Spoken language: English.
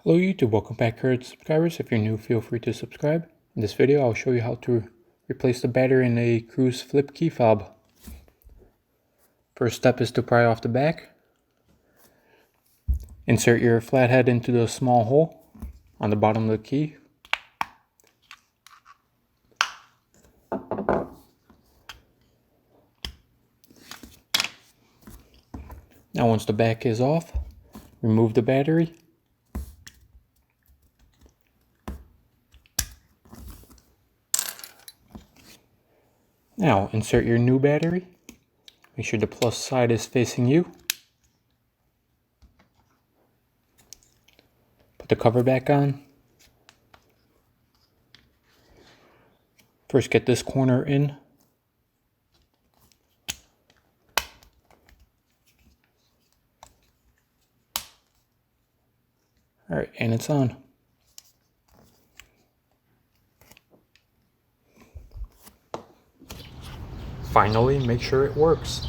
Hello YouTube, welcome back current subscribers. If you're new, feel free to subscribe. In this video, I'll show you how to replace the battery in a Cruze flip key fob. First step is to pry off the back. Insert your flathead into the small hole on the bottom of the key. Now once the back is off, remove the battery. Now insert your new battery. Make sure the plus side is facing you. Put the cover back on. First get this corner in. Alright, and it's on. Finally, make sure it works.